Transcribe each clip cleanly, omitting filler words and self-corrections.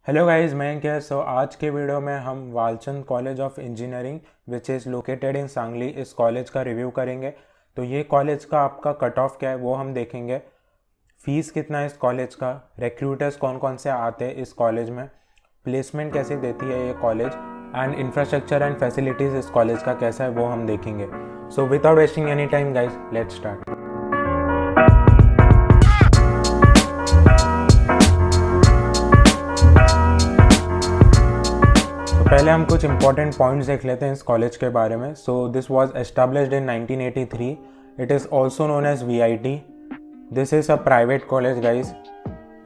Hello guys, मैं क्या आज के वीडियो में हम Walchand college of engineering which is located in Sangli इस कॉलेज का रिव्यू करेंगे। तो ये कॉलेज का आपका कट ऑफ क्या है वो हम देखेंगे। फ़ीस कितना है इस कॉलेज का, रिक्रूटर्स कौन कौन से आते हैं इस कॉलेज में, प्लेसमेंट कैसे देती है ये college, and infrastructure and facilities इस कॉलेज का कैसा है वो हम देखेंगे। So without wasting any time guys, let's start. पहले हम कुछ इंपॉर्टेंट पॉइंट्स देख लेते हैं इस कॉलेज के बारे में। So this was established in 1983। It is also known as VIT। This is a private college guys.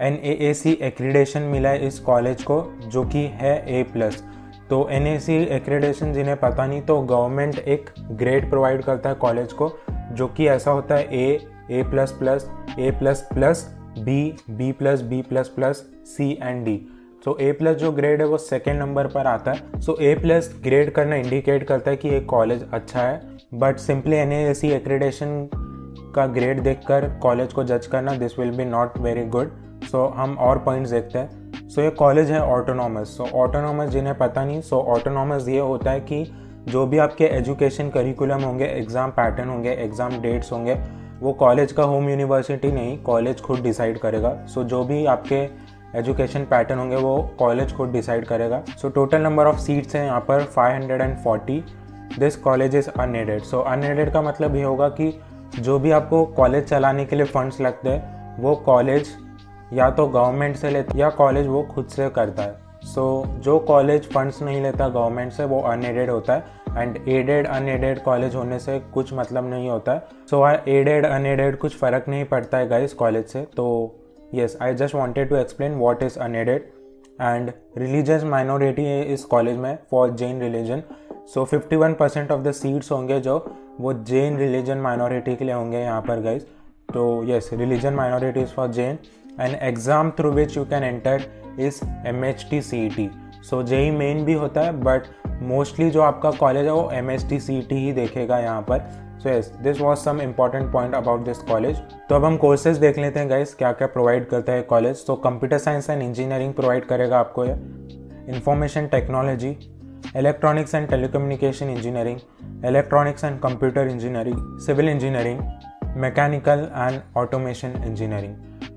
NAAC accreditation मिला है इस कॉलेज को जो कि है A+। तो NAAC एक्रीडेशन जिन्हें पता नहीं, तो गवर्नमेंट एक ग्रेड प्रोवाइड करता है कॉलेज को जो कि ऐसा होता है A++, A++, B, B++, C and D। So A+ जो ग्रेड है वो सेकेंड नंबर पर आता है। सो A+ ग्रेड करना इंडिकेट करता है कि एक कॉलेज अच्छा है, बट सिंपली NAAC एक्रीडेशन का ग्रेड देखकर कॉलेज को जज करना this will be not very good. So हम और पॉइंट्स देखते हैं। सो ये कॉलेज है ऑटोनॉमस। सो ऑटोनॉमस जिन्हें पता नहीं, सो ऑटोनॉमस ये होता है कि जो भी आपके एजुकेशन करिकुलम होंगे, एग्ज़ाम पैटर्न होंगे, एग्ज़ाम डेट्स होंगे, वो कॉलेज का होम यूनिवर्सिटी नहीं, कॉलेज खुद डिसाइड करेगा। सो जो भी आपके एजुकेशन पैटर्न होंगे वो कॉलेज खुद डिसाइड करेगा। So total number of seats हैं यहाँ पर 540। This college is unaided. So unaided का मतलब ये होगा कि जो भी आपको कॉलेज चलाने के लिए फंड्स लगते हैं वो कॉलेज या तो गवर्नमेंट से लेता या कॉलेज वो खुद से करता है। सो जो कॉलेज फंड्स नहीं लेता गवर्नमेंट से वो अनएडेड होता है, एंड एडेड अनएडेड कॉलेज होने से कुछ मतलब नहीं होता है। सो एडेड अनएडेड कुछ फ़र्क नहीं पड़ता है गाइस कॉलेज से। तो yes, I just wanted to explain what is unaided and religious minority है इस कॉलेज में for Jain religion। So 51% of the seats होंगे जो वो Jain religion minority के लिए होंगे यहाँ पर guys। तो yes, religion minority is for Jain and exam through which you can enter is MHT CET। So JEE main भी होता है but mostly जो आपका कॉलेज है वो MHT CET ही देखेगा यहाँ पर। So yes, this was some important point about this college. तो अब हम कोर्सेज देख लेते हैं गाइस, क्या क्या प्रोवाइड करता है कॉलेज। तो computer science and engineering provide करेगा आपको ये, information technology, electronics and telecommunication engineering, electronics and computer engineering, civil engineering, mechanical and automation engineering.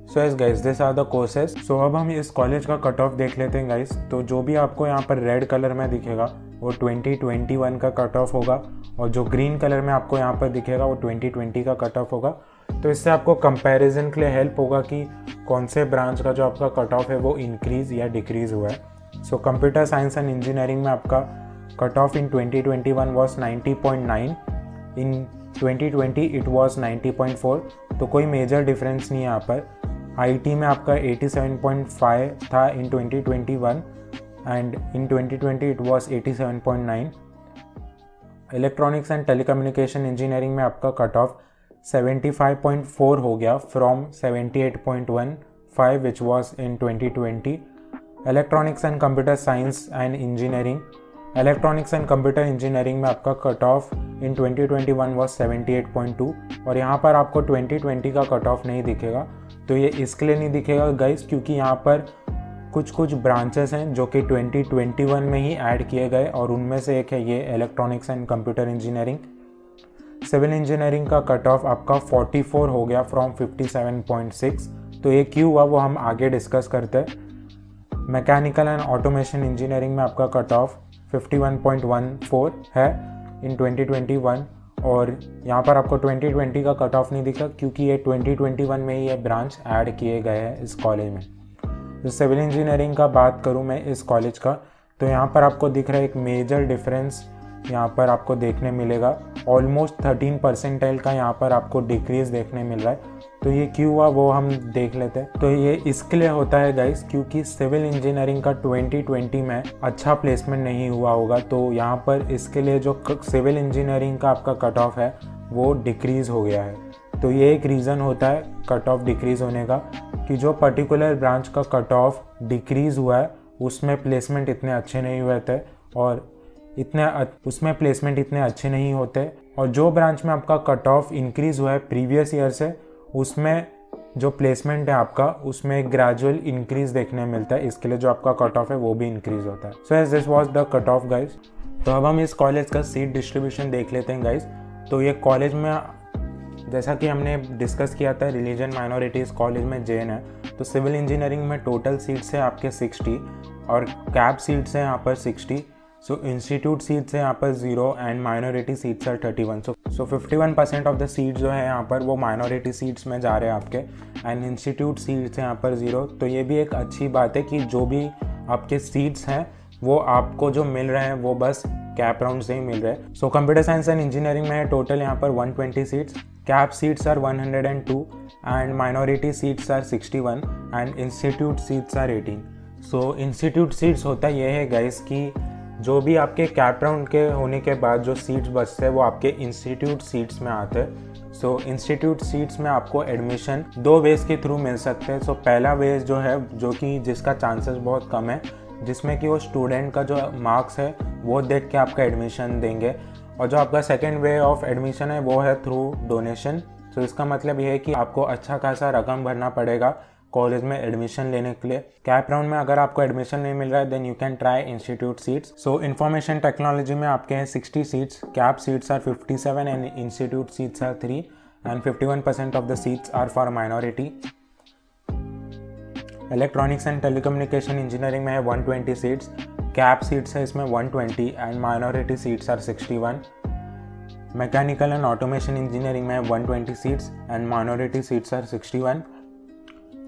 So yes guys, this are the courses. So अब हम इस college का cut of देख लेते हैं गाइस। तो जो भी आपको यहाँ पर रेड कलर में दिखेगा वो 2021 का कट ऑफ होगा, और जो ग्रीन कलर में आपको यहाँ पर दिखेगा वो 2020 का कट ऑफ होगा। तो इससे आपको कंपैरिजन के लिए हेल्प होगा कि कौन से ब्रांच का जो आपका कट ऑफ है वो इंक्रीज़ या डिक्रीज़ हुआ है। सो कंप्यूटर साइंस एंड इंजीनियरिंग में आपका cut off in 2021 was 90.9, in 2020 it was 90.4। तो कोई मेजर डिफरेंस नहीं है यहाँ पर। IT में आपका 87.5 था इन 2021 and in 2020 it was 87.9। Electronics and telecommunication engineering में आपका कट ऑफ 75.4 हो गया from 78.15 which was in 2020। Electronics and computer science and engineering, electronics and computer engineering में आपका कट ऑफ इन 2021 वॉज 78.2, और यहाँ पर आपको 2020 का कट ऑफ नहीं दिखेगा। तो ये इसके लिए नहीं दिखेगा गाइस क्योंकि यहाँ पर कुछ ब्रांचेस हैं जो कि 2021 में ही ऐड किए गए, और उनमें से एक है ये electronics and computer engineering. Civil engineering का कट ऑफ आपका 44 हो गया फ्रॉम 57.6। तो ये क्यों हुआ वो हम आगे डिस्कस करते हैं। मैकेनिकल एंड ऑटोमेशन इंजीनियरिंग में आपका कट ऑफ 51.14 है इन 2021, और यहाँ पर आपको 2020 का कट ऑफ नहीं दिखा क्योंकि ये 2021 में ही ये ब्रांच ऐड किए गए हैं इस कॉलेज में। तो सिविल इंजीनियरिंग का बात करूँ मैं इस कॉलेज का, तो यहाँ पर आपको दिख रहा है एक मेजर डिफरेंस यहाँ पर आपको देखने मिलेगा। ऑलमोस्ट 13 परसेंटाइल का यहाँ पर आपको डिक्रीज़ देखने मिल रहा है। तो ये क्यों हुआ वो हम देख लेते हैं। तो ये इसके लिए होता है गाइस क्योंकि सिविल इंजीनियरिंग का 2020 में अच्छा प्लेसमेंट नहीं हुआ होगा, तो यहाँ पर इसके लिए जो सिविल इंजीनियरिंग का आपका कट ऑफ है वो डिक्रीज़ हो गया है। तो ये एक रीज़न होता है कट ऑफ डिक्रीज़ होने का कि जो पर्टिकुलर ब्रांच का कट ऑफ डिक्रीज़ हुआ है उसमें प्लेसमेंट इतने अच्छे नहीं हुए थे, और उसमें प्लेसमेंट इतने अच्छे नहीं होते। और जो ब्रांच में आपका कट ऑफ इंक्रीज़ हुआ है प्रीवियस ईयर से, उसमें जो प्लेसमेंट है आपका उसमें ग्रेजुअल इंक्रीज देखने मिलता है, इसके लिए जो आपका कट ऑफ है वो भी इंक्रीज होता है। So as this was the cut off guys. तो अब हम इस कॉलेज का सीट डिस्ट्रीब्यूशन देख लेते हैं गाइज। तो ये कॉलेज में जैसा कि हमने डिस्कस किया था, रिलीजन माइनॉरिटीज़ कॉलेज में जैन है, तो सिविल इंजीनियरिंग में टोटल सीट्स है आपके 60 और कैप सीट्स हैं यहाँ पर 60। सो इंस्टीट्यूट सीट्स है यहाँ पर 0 and minority seats are 31। So 51% of the seats जो है यहाँ पर वो माइनॉरिटी सीट्स में जा रहे हैं आपके, एंड इंस्टीट्यूट सीट्स हैं यहाँ पर 0। तो ये भी एक अच्छी बात है कि जो भी आपके सीट्स हैं वो आपको जो मिल रहे हैं वो बस कैप राउंड से ही मिल रहे हैं। So computer science and engineering में है टोटल यहाँ पर 120 seats, cap seats are 102 and minority seats are 61 and institute seats are 18। So institute seats होता ये है गाइस कि जो भी आपके कैप राउंड के होने के बाद जो सीट्स बचते हैं वो आपके इंस्टीट्यूट सीट्स में आते हैं। सो इंस्टीट्यूट सीट्स में आपको एडमिशन 2 वेज के थ्रू मिल सकते हैं। सो पहला वेज जो है, जो कि जिसका चांसेस बहुत कम है, जिसमें कि वो स्टूडेंट का जो मार्क्स है वो देख के आपका एडमिशन देंगे, और जो आपका सेकेंड वे ऑफ एडमिशन है वो है थ्रू डोनेशन। सो इसका मतलब ये है कि आपको अच्छा खासा रकम भरना पड़ेगा कॉलेज में एडमिशन लेने के लिए। कैप राउंड में अगर आपको एडमिशन नहीं मिल रहा है then you can try institute seats. So information technology में आपके हैं 60 seats, cap seats are 57 and institute seats are 3 and 51% of the seats are for minority. Electronics and telecommunication engineering में है 120 सीट्स, कैप सीट्स है इसमें 120 and minority seats are 61। Mechanical and automation engineering में है 120 seats and minority seats are 61।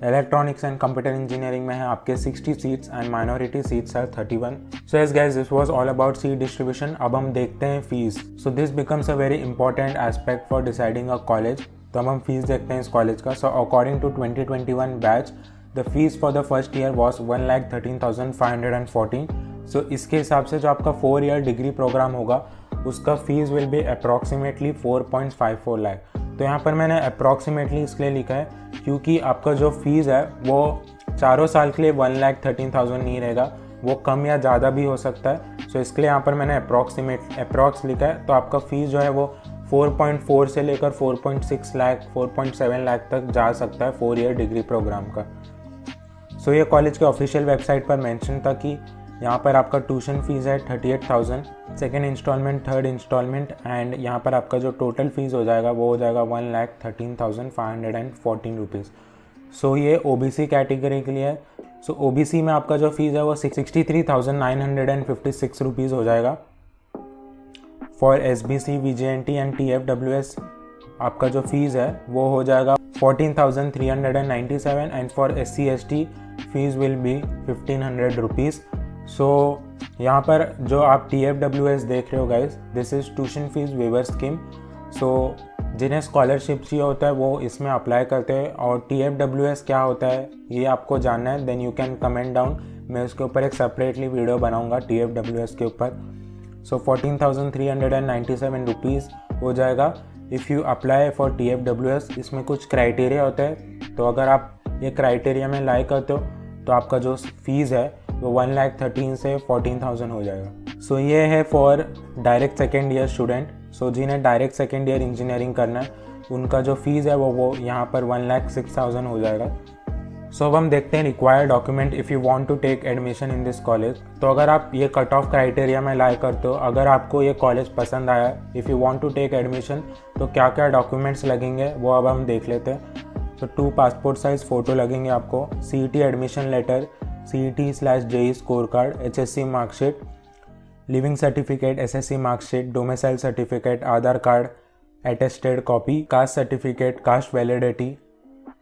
Electronics and computer engineering में है आपके 60 seats and minority seats are 31। So yes guys, this was all about seat distribution. अब हम देखते हैं fees. So this becomes a very important aspect for deciding a college. तो अब हम फीस देखते हैं इस कॉलेज का। So according to 2021 batch the fees for the first year was 1,13,514। सो इसके हिसाब से जो आपका 4 ईयर डिग्री प्रोग्राम होगा उसका fees will B approximately 4.54 lakh. तो यहाँ पर मैंने अप्रॉक्सीमेटली इसलिए लिखा है क्योंकि आपका जो फीस है वो चारों साल के लिए 1,13,000 नहीं रहेगा, वो कम या ज़्यादा भी हो सकता है। सो इसके लिए यहाँ पर मैंने अप्रॉक्स लिखा है। तो आपका फीस जो है वो 4.4 से लेकर 4.6 लाख 4.7 लाख तक जा सकता है 4 ईयर डिग्री प्रोग्राम का। सो ये कॉलेज के ऑफिशियल वेबसाइट पर मेंशन था कि यहाँ पर आपका ट्यूशन फीस है 38,000, second installment, third installment, and यहाँ पर आपका जो टोटल फीस हो जाएगा वो हो जाएगा 1,13,514 रुपीज़। सो ये ओबीसी कैटेगरी के लिए है। सो ओबीसी में आपका जो फीस है वो 63,956 रुपीज़ हो जाएगा। For SBC, VJNT and TFWS आपका जो फीस है वो हो जाएगा 14,397 and for SC ST fees will be 1,500 rupees. So यहाँ पर जो आप TFWS देख रहे हो guys, this is tuition fee waiver scheme. So जिन्हें स्कॉलरशिप चाहिए होता है वो इसमें अप्लाई करते हैं, और TFWS क्या होता है ये आपको जानना है then you can comment down, मैं उसके ऊपर एक सेपरेटली वीडियो बनाऊंगा TFWS के ऊपर। सो 14,397 रुपीज़ हो जाएगा if you apply for TFWS। इसमें कुछ क्राइटेरिया होता है, तो अगर आप ये क्राइटेरिया में लाई करते हो तो आपका जो फीस है वो 1,13,000 से 14,000 हो जाएगा। सो ये है for direct second year student. So जिन्हें डायरेक्ट सेकेंड ईयर इंजीनियरिंग करना है उनका जो फीस है वो यहाँ पर 1,06,000 हो जाएगा। सो अब हम देखते हैं required document if you want to take admission in this college. तो अगर आप ये कट ऑफ क्राइटेरिया में लाई करते हो, अगर आपको ये कॉलेज पसंद आया, if you want to take admission, तो क्या क्या डॉक्यूमेंट्स लगेंगे वो अब हम देख लेते हैं। तो 2 पासपोर्ट साइज़ फ़ोटो लगेंगे आपको, CET admission letter, CET/JEE score card, HSC marksheet, living certificate, SSC marksheet, domicile certificate, Aadhaar card, attested copy, caste certificate, caste validity,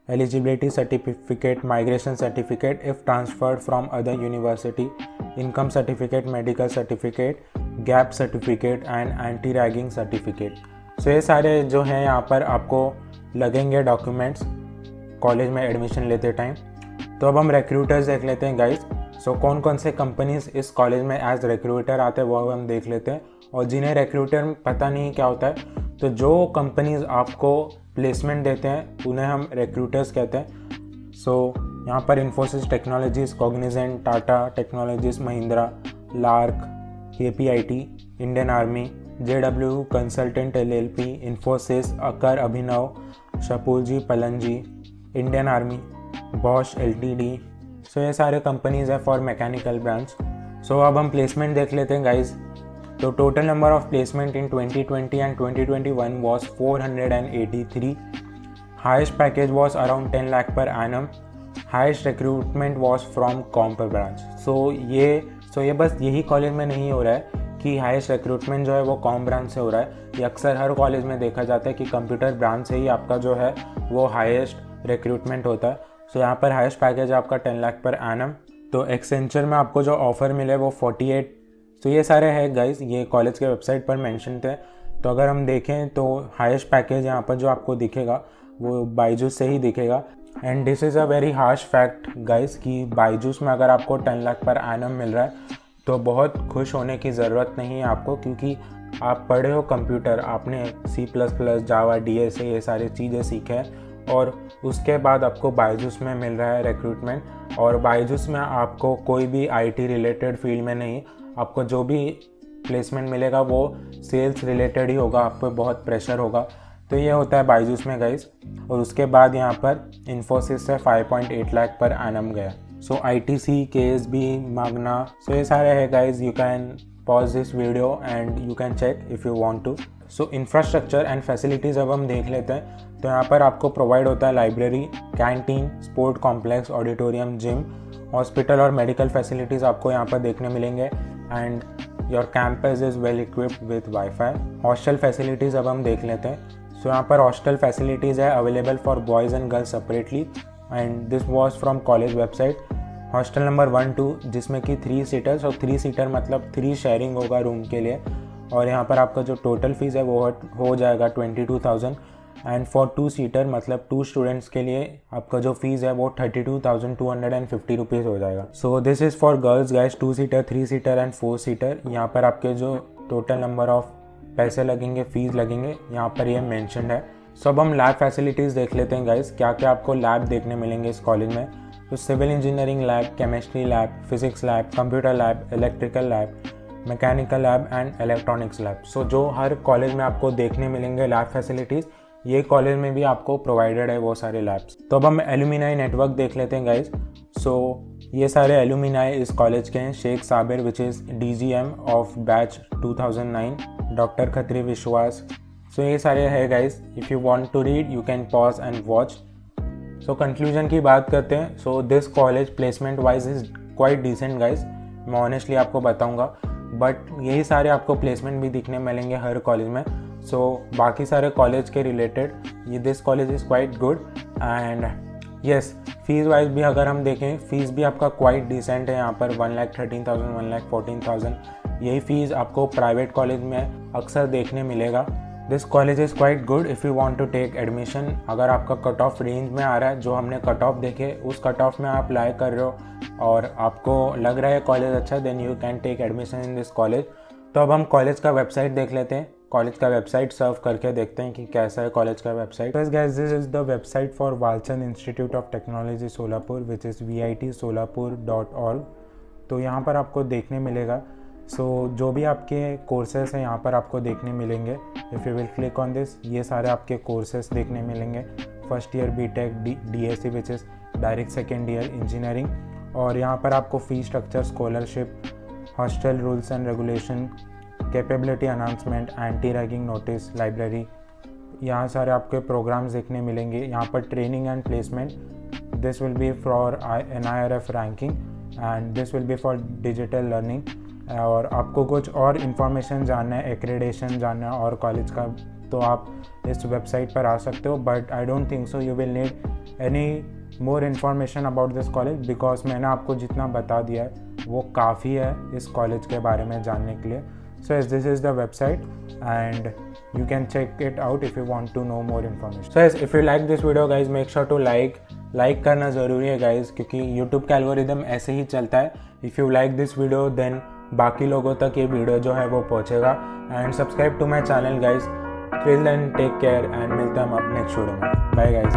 eligibility certificate, migration certificate if transferred from other university, income certificate, medical certificate, gap certificate and anti ragging certificate। सो ये सारे जो हैं यहाँ पर आपको लगेंगे documents college में admission लेते टाइम। तो अब हम रिक्रूटर्स देख लेते हैं गाइज। सो कौन कौन से कंपनीज इस कॉलेज में एज रिक्रूटर आते हैं वो हम देख लेते हैं। और जिन्हें रिक्रूटर पता नहीं क्या होता है, तो जो कंपनीज आपको प्लेसमेंट देते हैं उन्हें हम रिक्रूटर्स कहते हैं। सो यहाँ पर Infosys technologies, Cognizant, Tata technologies, Mahindra, लार्क, KPIT, Indian Army, JW consultant LLP, Infosys, Akar Abhinav, Shapoorji, Pallonji, Indian Army, Bosch LTD. So ये सारे कंपनीज़ है फॉर मैकेनिकल ब्रांच। सो अब हम प्लेसमेंट देख लेते हैं गाइज। तो total number of placement in 2020 and 2021 was 483। Highest package was around 10 lakh per annum. Highest recruitment was from comp branch. So ये बस यही कॉलेज में नहीं हो रहा है कि हाईएस्ट रिक्रूटमेंट जो है वो कॉम ब्रांच से हो रहा है। ये अक्सर हर कॉलेज में देखा जाता है कि कंप्यूटर ब्रांच से ही आपका जो है वो हाईएस्ट रिक्रूटमेंट होता है। सो यहाँ पर हाईएस्ट पैकेज आपका 10 लाख पर एनम। तो एक्सेंचर में आपको जो ऑफ़र मिले वो 48। तो ये सारे है गाइस, ये कॉलेज के वेबसाइट पर मेंशन थे। तो अगर हम देखें तो हाईएस्ट पैकेज यहाँ पर जो आपको दिखेगा वो बायजूस से ही दिखेगा। And this is a very harsh fact guys कि बायजूस में अगर आपको 10 लाख पर एनम मिल रहा है तो बहुत खुश होने की ज़रूरत नहीं है आपको, क्योंकि आप पढ़े हो कंप्यूटर, आपने C++, जावा, DSA ये सारी चीज़ें सीखे हैं और उसके बाद आपको बायजूस में मिल रहा है रिक्रूटमेंट। और बायजूस में आपको कोई भी IT रिलेटेड फील्ड में नहीं, आपको जो भी प्लेसमेंट मिलेगा वो सेल्स रिलेटेड ही होगा, आपको बहुत प्रेशर होगा। तो ये होता है बायजूस में गाइज। और उसके बाद यहाँ पर इन्फोसिस से 5.8 लाख पर एनम गया। सो ITC, KSB, मागना, सो ये सारे है guys. You can pause this video and you can check if you want to. So infrastructure and facilities अब हम देख लेते हैं। तो यहाँ पर आपको प्रोवाइड होता है library, canteen, sport complex, auditorium, gym, hospital और मेडिकल फैसिलिटीज़ आपको यहाँ पर देखने मिलेंगे। And your campus is well equipped with wifi. Hostel facilities अब हम देख लेते हैं। सो यहाँ पर हॉस्टल फैसिलिटीज़ है available for boys and girls separately and this was from college website. Hostel number 1, 2 जिसमें कि 3 सीटर्स, और 3 सीटर मतलब 3 शेयरिंग होगा रूम के लिए। और यहाँ पर आपका जो टोटल फीस है वो हो जाएगा 22,000 एंड फॉर 2 सीटर मतलब 2 स्टूडेंट्स के लिए आपका जो फीस है वो 32,250 रुपीज़ हो जाएगा। So this is for girls guys, 2 seater, 3 seater and 4 seater. यहाँ पर आपके जो टोटल नंबर ऑफ पैसे लगेंगे, फीस लगेंगे, यहाँ पर ये मेंशन्ड है। सो अब हम लैब फैसिलिटीज़ देख लेते हैं गाइस, क्या क्या आपको लैब देखने मिलेंगे इस कॉलेज में। तो civil engineering lab, chemistry lab, physics lab, computer lab, electrical lab, mechanical lab and electronics lab. So जो हर कॉलेज में आपको देखने मिलेंगे लैब फैसिलिटीज़, ये कॉलेज में भी आपको प्रोवाइडेड है वो सारे लैब्स। तो अब हम एलुमिनाई नेटवर्क देख लेते हैं गाइज। सो ये सारे एलुमिनाई इस कॉलेज के हैं। Sheikh Sabir which is DGM of batch 2009, doctor Khatri Vishwas. So ये सारे है guys. If you want to read you can pause and watch. So conclusion की बात करते हैं। So this college placement wise is quite decent guys, मैं ऑनेस्टली आपको बताऊंगा। बट यही सारे आपको प्लेसमेंट भी दिखने मिलेंगे हर कॉलेज में। सो बाकी सारे कॉलेज के रिलेटेड ये this college is quite good. And yes, fees wise भी अगर हम देखें, फ़ीस भी आपका क्वाइट डिसेंट है। यहाँ पर 1,13,000, 1,14,000 यही फ़ीस आपको प्राइवेट कॉलेज में अक्सर देखने मिलेगा। This college is quite good if you want to take admission. अगर आपका कट ऑफ रेंज में आ रहा है, जो हमने कट ऑफ देखे उस कट ऑफ में आप अप्लाई कर रहे हो और आपको लग रहा है कॉलेज अच्छा, then you can take admission in this college. तो अब हम कॉलेज का वेबसाइट देख लेते हैं। कॉलेज का वेबसाइट सर्व करके देखते हैं कि कैसा है कॉलेज का website. Guys, this is the website for Walchand institute of technology Solapur which is vitsolapur.org। तो यहाँ पर आपको देखने मिलेगा जो भी आपके कोर्सेस हैं यहाँ पर आपको देखने मिलेंगे। If you will click on this, ये सारे आपके कोर्सेस देखने मिलेंगे। First year BTech, DSc which is direct second year engineering. और यहाँ पर आपको fee structure, scholarship, hostel rules and regulation, capability announcement, anti ragging notice, library, यहाँ सारे आपके प्रोग्राम्स देखने मिलेंगे। यहाँ पर training and placement, this will B for NIRF ranking and this will B for digital learning. और आपको कुछ और इन्फॉर्मेशन जानना है, एक्रेडिटेशन जानना है और कॉलेज का, तो आप इस वेबसाइट पर आ सकते हो। But I don't think so you will need any more information about this college, because मैंने आपको जितना बता दिया है वो काफ़ी है इस कॉलेज के बारे में जानने के लिए। So yes, this is the website and you can check it out if you want to know more information. So yes, if you like this video guys, make sure to like करना ज़रूरी है guys, क्योंकि YouTube का algorithm ऐसे ही चलता है। If you like this video then बाकी लोगों तक ये वीडियो जो है वो पहुँचेगा। And subscribe to my channel guys. Till then take care and मिलते हैं हम अपने नेक्स्ट वीडियो में। Bye guys.